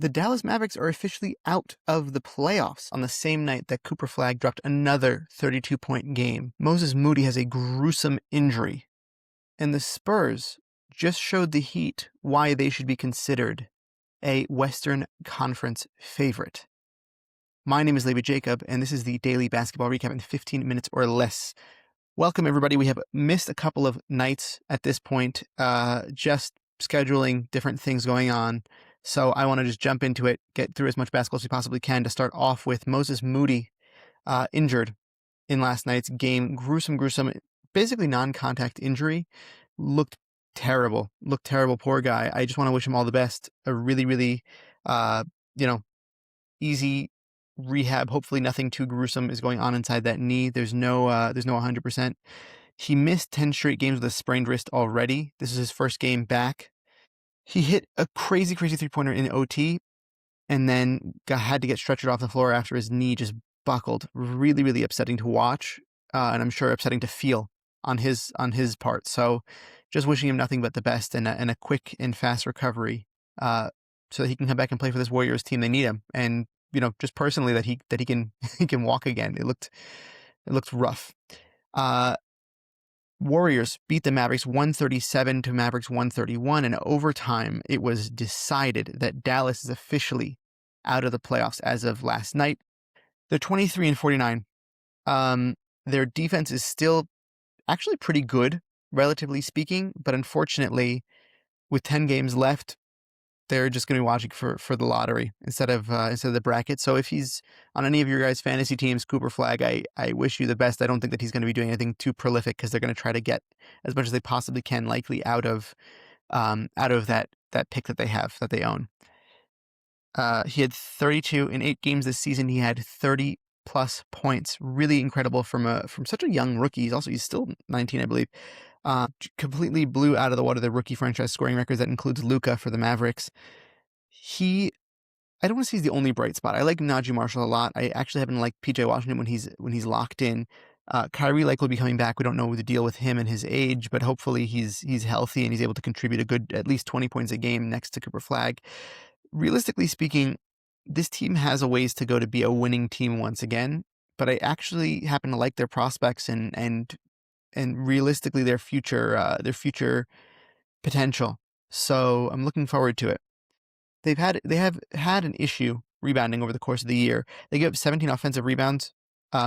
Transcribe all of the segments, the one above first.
The Dallas Mavericks are officially out of the playoffs on the same night that Cooper Flagg dropped another 32-point game. Moses Moody has a gruesome injury, and the Spurs just showed the Heat why they should be considered a Western Conference favorite. My name is Levi Jacob, and this is the Daily Basketball Recap in 15 minutes or less. Welcome, everybody. We have missed a couple of nights at this point, just scheduling different things going on. So I want to just jump into it, get through as much basketball as we possibly can to start off with Moses Moody, injured in last night's game. Gruesome, basically non-contact injury. Looked terrible. Poor guy. I just want to wish him all the best. A really, easy rehab. Hopefully nothing too gruesome is going on inside that knee. There's no 100%. He missed 10 straight games with a sprained wrist already. This is his first game back. He hit a crazy three-pointer in OT and then had to get stretchered off the floor after his knee just buckled. Really upsetting to watch, and I'm sure upsetting to feel on his part. So just wishing him nothing but the best and a quick and fast recovery, so that he can come back and play for this Warriors team. They need him, and just personally that he can he can walk again. It looked rough. Warriors beat the Mavericks 137 to Mavericks 131. In overtime, it was decided that Dallas is officially out of the playoffs as of last night. They're 23-49. Their defense is still actually pretty good, relatively speaking, but unfortunately, with 10 games left, they're just going to be watching for the lottery instead of the bracket. So if he's on any of your guys' fantasy teams, Cooper Flagg, I wish you the best. I don't think that he's going to be doing anything too prolific because they're going to try to get as much as they possibly can, likely out of that pick that they own. He had 32 in 8 games this season. He had 30 plus points. Really incredible from such a young rookie. He's still 19, I believe. Completely blew out of the water the rookie franchise scoring records. That includes Luka for the Mavericks. I don't want to say he's the only bright spot. I like Najee Marshall a lot. I actually happen to like PJ Washington when he's locked in. Kyrie will be coming back. We don't know the deal with him and his age, but hopefully he's healthy and he's able to contribute a good at least 20 points a game next to Cooper Flagg. Realistically speaking, this team has a ways to go to be a winning team once again, but I actually happen to like their prospects and realistically their future potential. So I'm looking forward to it. They have had an issue rebounding over the course of the year. They gave up 17 offensive rebounds,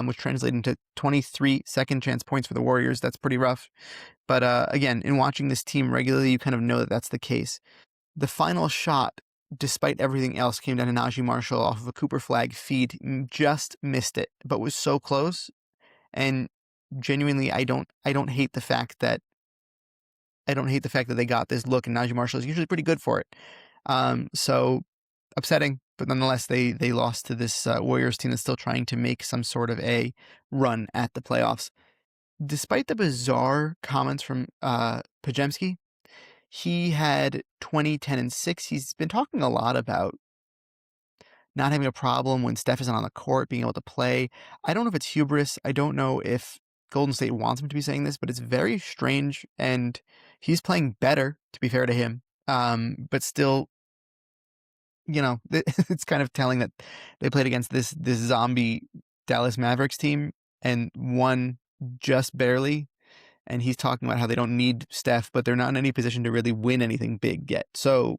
which translated into 23 second chance points for the Warriors. That's pretty rough. But again, in watching this team regularly, you kind of know that that's the case. The final shot, despite everything else, came down to Najee Marshall off of a Cooper Flagg feed. Just missed it, but was so close. And genuinely, I don't hate the fact that they got this look, and Najee Marshall is usually pretty good for it. So upsetting, but nonetheless, they lost to this Warriors team that's still trying to make some sort of a run at the playoffs. Despite the bizarre comments from Pajemski, he had 20, 10, and 6. He's been talking a lot about not having a problem when Steph isn't on the court, being able to play. I don't know if it's hubris. I don't know if Golden State wants him to be saying this, but it's very strange, and he's playing better, to be fair to him. But still, it's kind of telling that they played against this zombie Dallas Mavericks team and won just barely. And he's talking about how they don't need Steph, but they're not in any position to really win anything big yet. So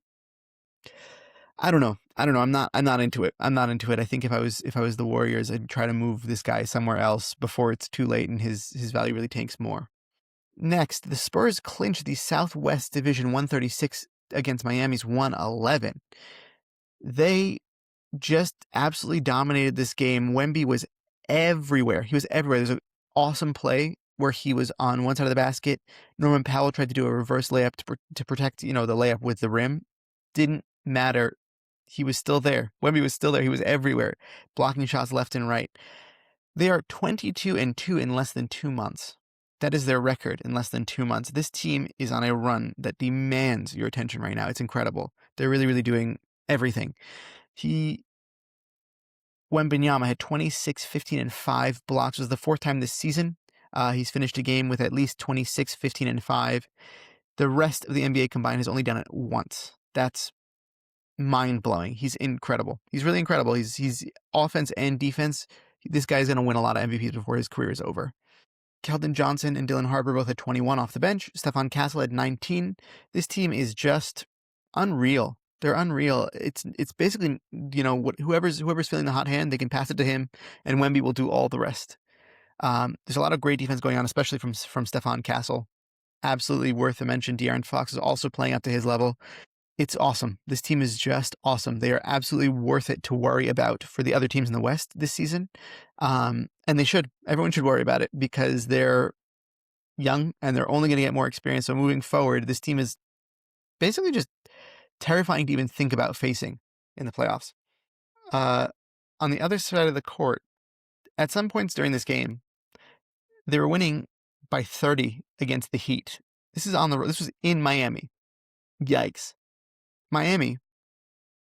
I don't know. I'm not into it. I think if I was the Warriors, I'd try to move this guy somewhere else before it's too late and his value really tanks more. Next, the Spurs clinched the Southwest Division 136 against Miami's 111. They just absolutely dominated this game. Wemby was everywhere. There's an awesome play where he was on one side of the basket. Norman Powell tried to do a reverse layup to protect, the layup with the rim. Didn't matter. He was still there. Wemby was still there. He was everywhere, blocking shots left and right. They are 22-2 in less than 2 months. That is their record in less than 2 months. This team is on a run that demands your attention right now. It's incredible. They're really doing everything. Wembanyama had 26, 15, and 5 blocks. It was the 4th time this season he's finished a game with at least 26, 15, and 5. The rest of the NBA combined has only done it once. That's mind-blowing. He's incredible. He's really incredible. He's offense and defense. This guy's going to win a lot of MVPs before his career is over. Keldon Johnson and Dylan Harper both had 21 off the bench. Stephon Castle had 19. This team is just unreal. They're unreal. It's basically, whoever's feeling the hot hand, they can pass it to him, and Wemby will do all the rest. There's a lot of great defense going on, especially from Stephon Castle. Absolutely worth a mention. De'Aaron Fox is also playing up to his level. It's awesome. This team is just awesome. They are absolutely worth it to worry about for the other teams in the West this season. And they should. Everyone should worry about it because they're young and they're only going to get more experience. So moving forward, this team is basically just terrifying to even think about facing in the playoffs. On the other side of the court, at some points during this game, they were winning by 30 against the Heat. This was in Miami. Yikes. Miami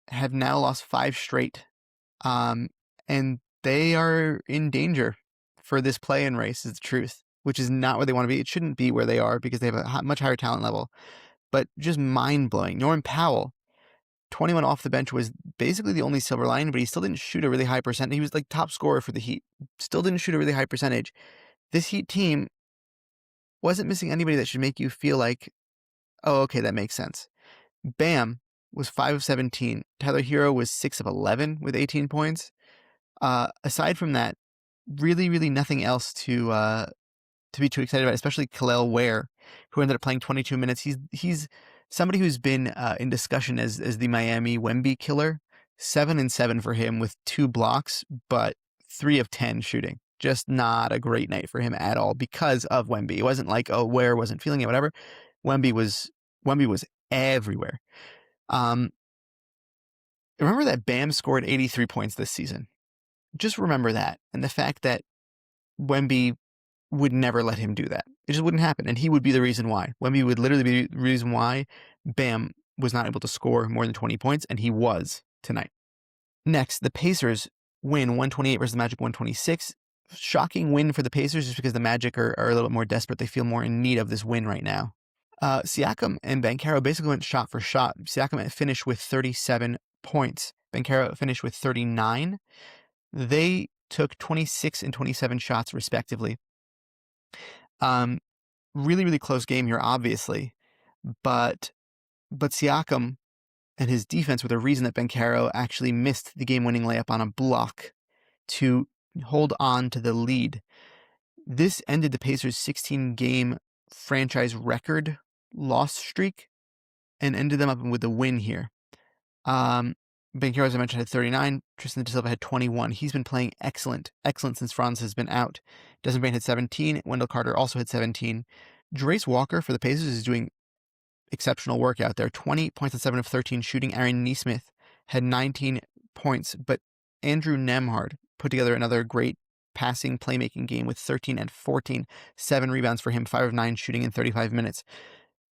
have now lost 5 straight, and they are in danger for this play-in race, is the truth, which is not where they want to be. It shouldn't be where they are because they have a much higher talent level, but just mind-blowing. Norman Powell, 21 off the bench, was basically the only silver lining, but he still didn't shoot a really high percent. He was like top scorer for the Heat. Still didn't shoot a really high percentage. This Heat team wasn't missing anybody that should make you feel like, oh, okay, that makes sense. Bam was 5 of 17. Tyler Hero was 6 of 11 with 18 points. Aside from that, really, really nothing else to be too excited about, especially Khalil Ware, who ended up playing 22 minutes. He's somebody who's been in discussion as the Miami Wemby killer. 7 and 7 for him with 2 blocks, but 3 of 10 shooting. Just not a great night for him at all because of Wemby. It wasn't like, oh, Ware wasn't feeling it, whatever. Wemby was everywhere. Remember that Bam scored 83 points this season. Just remember that. And the fact that Wemby would never let him do that. It just wouldn't happen. And he would be the reason why. Wemby would literally be the reason why Bam was not able to score more than 20 points, and he was tonight. Next, the Pacers win 128 versus the Magic 126. Shocking win for the Pacers just because the Magic are a little bit more desperate. They feel more in need of this win right now. Siakam and Banchero basically went shot for shot. Siakam finished with 37 points. Banchero finished with 39. They took 26 and 27 shots respectively. Really, really close game here, obviously. But Siakam and his defense were the reason that Banchero actually missed the game-winning layup on a block to hold on to the lead. This ended the Pacers' 16-game franchise record loss streak and ended them up with a win here. Banchero, as I mentioned, had 39. Tristan De Silva had 21. He's been playing excellent since Franz has been out. Desmond Bane had 17. Wendell Carter also had 17. Jarace Walker for the Pacers is doing exceptional work out there. 20 points and 7 of 13 shooting. Aaron Nesmith had 19 points, but Andrew Nembhard put together another great passing playmaking game with 13 and 14. 7 rebounds for him, 5 of 9 shooting in 35 minutes.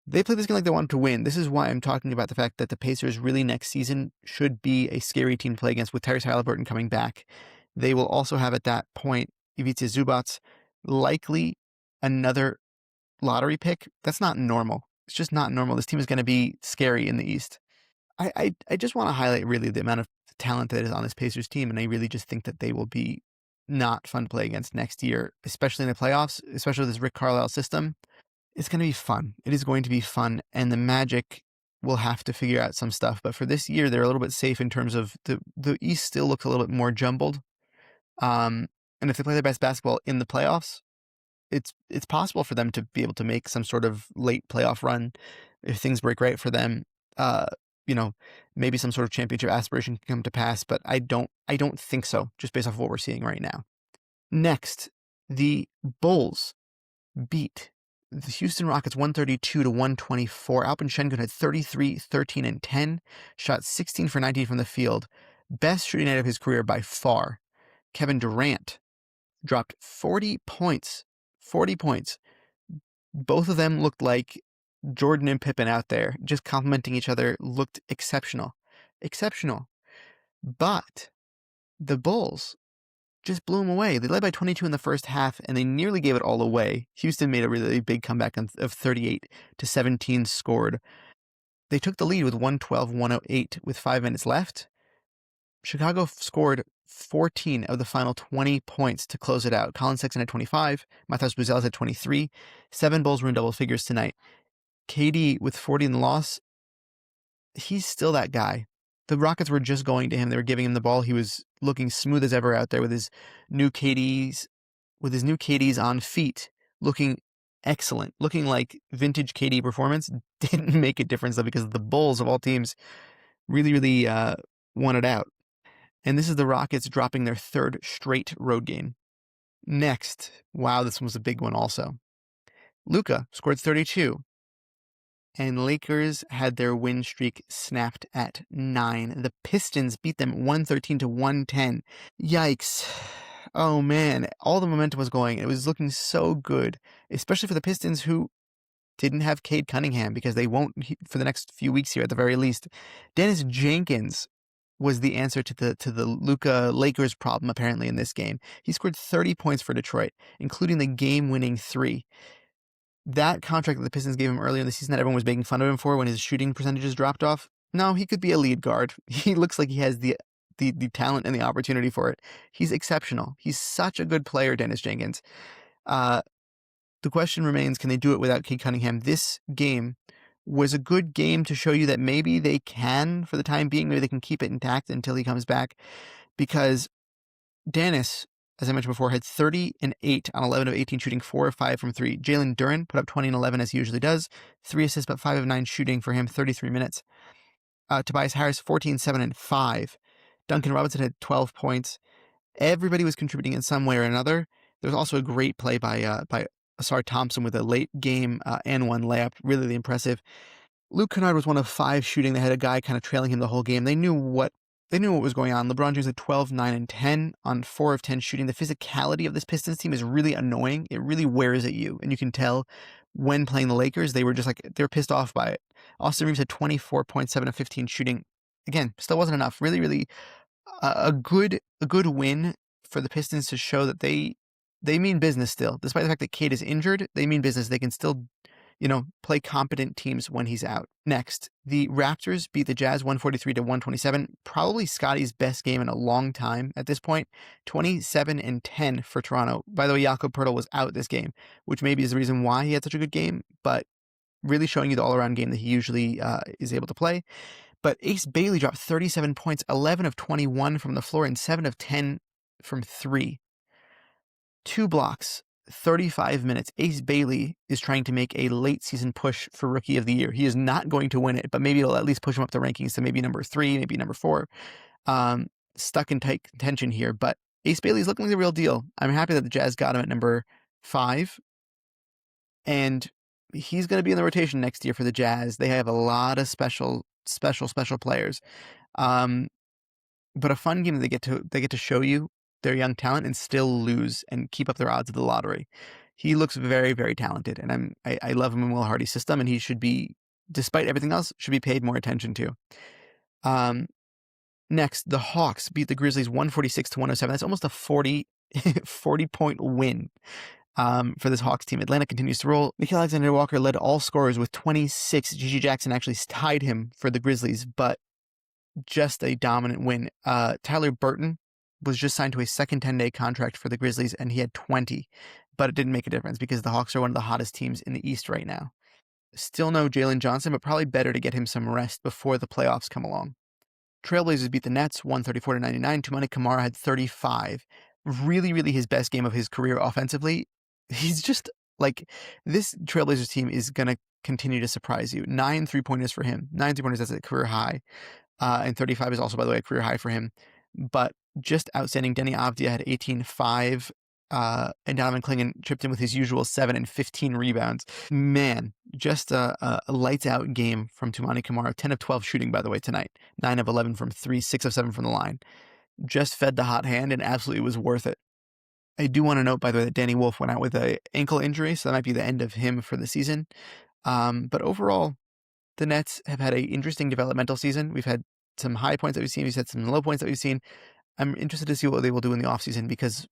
They played this game like they wanted to win. This is why I'm talking about the fact that the Pacers really next season should be a scary team to play against with Tyrese Haliburton coming back. They will also have at that point Ivica Zubac, likely another lottery pick. That's not normal. It's just not normal. This team is going to be scary in the East. I just want to highlight really the amount of talent that is on this Pacers team, and I really just think that they will be not fun to play against next year, especially in the playoffs, especially with this Rick Carlisle system. It's going to be fun. It is going to be fun, and the Magic will have to figure out some stuff. But for this year, they're a little bit safe in terms of the East still looks a little bit more jumbled. And if they play their best basketball in the playoffs, it's possible for them to be able to make some sort of late playoff run if things break right for them. Maybe some sort of championship aspiration can come to pass, but I don't think so, just based off of what we're seeing right now. Next, the Bulls beat the Houston Rockets 132 to 124. Alperen Şengün had 33, 13, and 10. Shot 16 for 19 from the field. Best shooting night of his career by far. Kevin Durant dropped 40 points. 40 points. Both of them looked like Jordan and Pippen out there, just complimenting each other, looked exceptional. Exceptional. But the Bulls just blew them away. They led by 22 in the first half, and they nearly gave it all away. Houston made a really big comeback of 38 to 17 scored. They took the lead with 112-108 with 5 minutes left. Chicago scored 14 of the final 20 points to close it out. Colin Sexton had 25. Matheus Buzelis had 23. 7 Bulls were in double figures tonight. KD with 40 in the loss. He's still that guy. The Rockets were just going to him. They were giving him the ball. He was looking smooth as ever out there with his new KDs on feet, looking excellent, looking like vintage KD performance. Didn't make a difference though because the Bulls of all teams really won it out. And this is the Rockets dropping their 3rd straight road game. Next, wow, this one was a big one also. Luka scored 32. And Lakers had their win streak snapped at 9. The Pistons beat them 113-110. Yikes. Oh man, all the momentum was going. It was looking so good, especially for the Pistons who didn't have Cade Cunningham because they won't for the next few weeks here at the very least. Dennis Jenkins was the answer to the Luka Lakers problem apparently in this game. He scored 30 points for Detroit, including the game-winning 3. That contract that the Pistons gave him earlier in the season that everyone was making fun of him for when his shooting percentages dropped off, no, he could be a lead guard. He looks like he has the talent and the opportunity for it. He's exceptional. He's such a good player, Dennis Jenkins. The question remains, can they do it without Cade Cunningham? This game was a good game to show you that maybe they can, for the time being, maybe they can keep it intact until he comes back, because Dennis, as I mentioned before, had 30 and 8 on 11 of 18 shooting, 4 of 5 from 3. Jalen Duren put up 20 and 11 as he usually does. 3 assists, but 5 of 9 shooting for him, 33 minutes. Tobias Harris, 14, 7, and 5. Duncan Robinson had 12 points. Everybody was contributing in some way or another. There was also a great play by Asar Thompson with a late game and 1 layup. Really impressive. Luke Kennard was 1 of 5 shooting. They had a guy kind of trailing him the whole game. They knew what was going on. LeBron James had 12, 9, and 10 on 4 of 10 shooting. The physicality of this Pistons team is really annoying. It really wears at you. And you can tell when playing the Lakers, they were pissed off by it. Austin Reeves had 24.7 of 15 shooting. Again, still wasn't enough. Really a good win for the Pistons to show that they mean business still. Despite the fact that Cade is injured, they mean business. They can still play competent teams when he's out. Next, the Raptors beat the Jazz 143-127. Probably Scotty's best game in a long time at this point. 27 and 10 for Toronto. By the way, Jakob Poeltl was out this game, which maybe is the reason why he had such a good game, but really showing you the all-around game that he usually is able to play. But Ace Bailey dropped 37 points, 11 of 21 from the floor, and 7 of 10 from 3. 2 blocks. 35 minutes. Ace Bailey is trying to make a late season push for Rookie of the Year. He is not going to win it, but maybe it'll at least push him up the rankings to maybe number 3, maybe number 4. Stuck in tight contention here, but Ace Bailey's looking like the real deal. I'm happy that the Jazz got him at number 5, and he's going to be in the rotation next year for the Jazz. They have a lot of special players, but a fun game that they get to show you their young talent and still lose and keep up their odds of the lottery. He looks very, very talented, and I love him in Will Hardy's system, and he should be, despite everything else, should be paid more attention to. Next, the Hawks beat the Grizzlies 146-107. That's almost a 40 point win for this Hawks team. Atlanta continues to roll. Nickeil Alexander-Walker led all scorers with 26. Gigi Jackson actually tied him for the Grizzlies, but just a dominant win. Tyler Burton was just signed to a second 10-day contract for the Grizzlies, and he had 20, but it didn't make a difference because the Hawks are one of the hottest teams in the East right now. Still no Jalen Johnson, but probably better to get him some rest before the playoffs come along. Trailblazers beat the Nets 134-99. Toumani Camara had 35. Really his best game of his career offensively. He's just like, this Trailblazers team is going to continue to surprise you. 9 3-pointers for him. 9 3-pointers, that's a career high. And 35 is also, by the way, a career high for him. But just outstanding. Denny Avdia had 18-5, and Donovan Clingan chipped in with his usual 7 and 15 rebounds. Man, just a lights-out game from Toumani Camara. 10 of 12 shooting, by the way, tonight. 9 of 11 from 3, 6 of 7 from the line. Just fed the hot hand and absolutely was worth it. I do want to note, by the way, that Danny Wolf went out with an ankle injury, so that might be the end of him for the season. But overall, the Nets have had an interesting developmental season. We've had some high points that we've seen. We've had some low points that we've seen. I'm interested to see what they will do in the offseason, because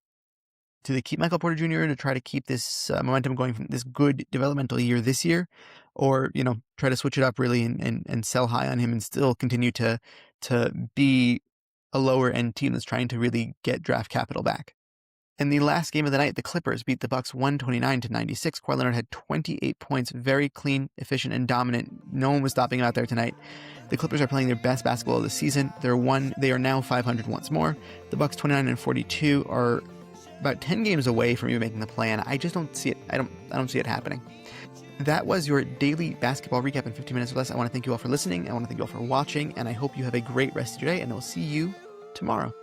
do they keep Michael Porter Jr. to try to keep this momentum going from this good developmental year this year? or, try to switch it up really and sell high on him and still continue to be a lower end team that's trying to really get draft capital back. In the last game of the night, the Clippers beat the Bucks 129-96. Kawhi Leonard had 28 points, very clean, efficient, and dominant. No one was stopping him out there tonight. The Clippers are playing their best basketball of the season. They are now 500 once more. The Bucks 29-42 are about 10 games away from even making the play, and I just don't see it. I don't see it happening. That was your daily basketball recap in 15 minutes or less. I want to thank you all for listening. I want to thank you all for watching, and I hope you have a great rest of your day, and I'll see you tomorrow.